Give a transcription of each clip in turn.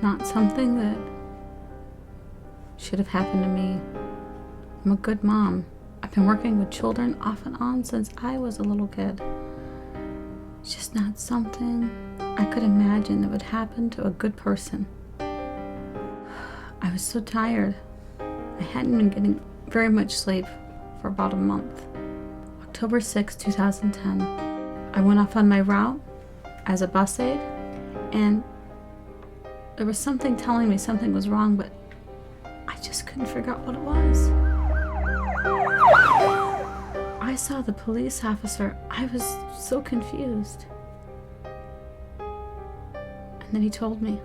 not something that should have happened to me. I'm a good mom. I've been working with children off and on since I was a little kid. It's just not something I could imagine that would happen to a good person. I was so tired. I hadn't been getting very much sleep for about a month. October 6, 2010. I went off on my route as a bus aide, and there was something telling me something was wrong, but I just couldn't figure out what it was. I saw the police officer. I was so confused. And then he told me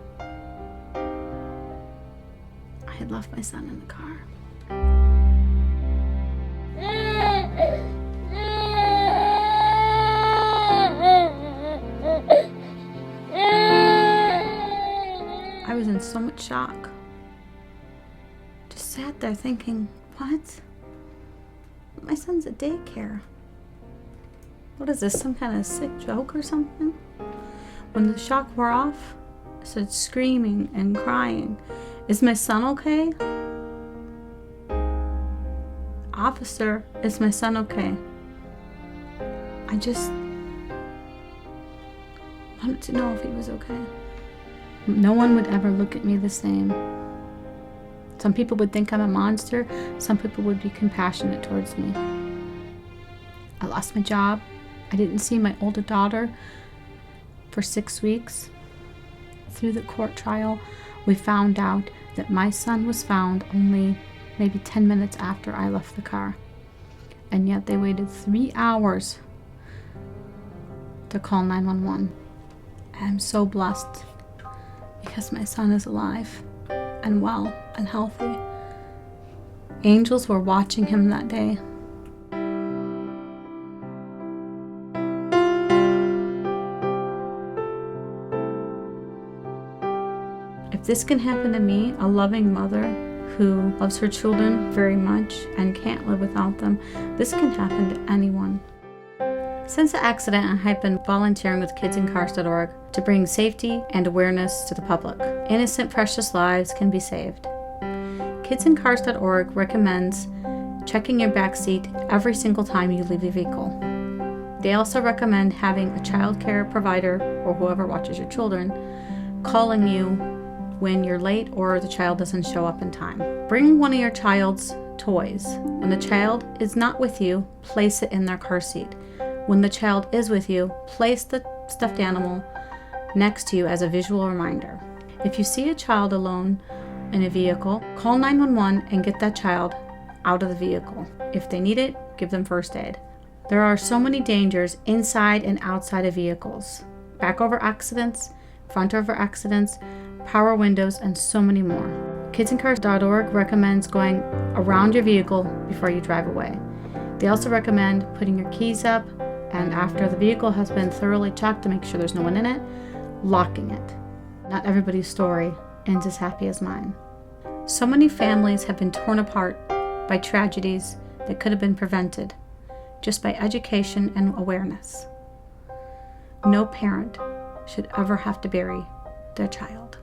I had left my son in the car. I was in so much shock. Just sat there thinking, what? My son's at daycare. What is this, some kind of sick joke or something? When the shock wore off, I started screaming and crying. Is my son okay? Officer, is my son okay? I just wanted to know if he was okay. No one would ever look at me the same. Some people would think I'm a monster. Some people would be compassionate towards me. I lost my job. I didn't see my older daughter for 6 weeks. Through the court trial, we found out that my son was found only maybe 10 minutes after I left the car. And yet they waited 3 hours to call 911. I'm so blessed because my son is alive and well and healthy. Angels were watching him that day. If this can happen to me, a loving mother who loves her children very much and can't live without them, this can happen to anyone. Since the accident, I have been volunteering with kidsincars.org to bring safety and awareness to the public. Innocent, precious lives can be saved. Kidsincars.org recommends checking your backseat every single time you leave the vehicle. They also recommend having a child care provider, or whoever watches your children, calling you when you're late or the child doesn't show up in time. Bring one of your child's toys. When the child is not with you, place it in their car seat. When the child is with you, place the stuffed animal next to you as a visual reminder. If you see a child alone in a vehicle, call 911 and get that child out of the vehicle. If they need it, give them first aid. There are so many dangers inside and outside of vehicles. Back over accidents, front over accidents, power windows, and so many more. Kidsincars.org recommends going around your vehicle before you drive away. They also recommend putting your keys up, and after the vehicle has been thoroughly checked to make sure there's no one in it, locking it. Not everybody's story ends as happy as mine. So many families have been torn apart by tragedies that could have been prevented just by education and awareness. No parent should ever have to bury their child.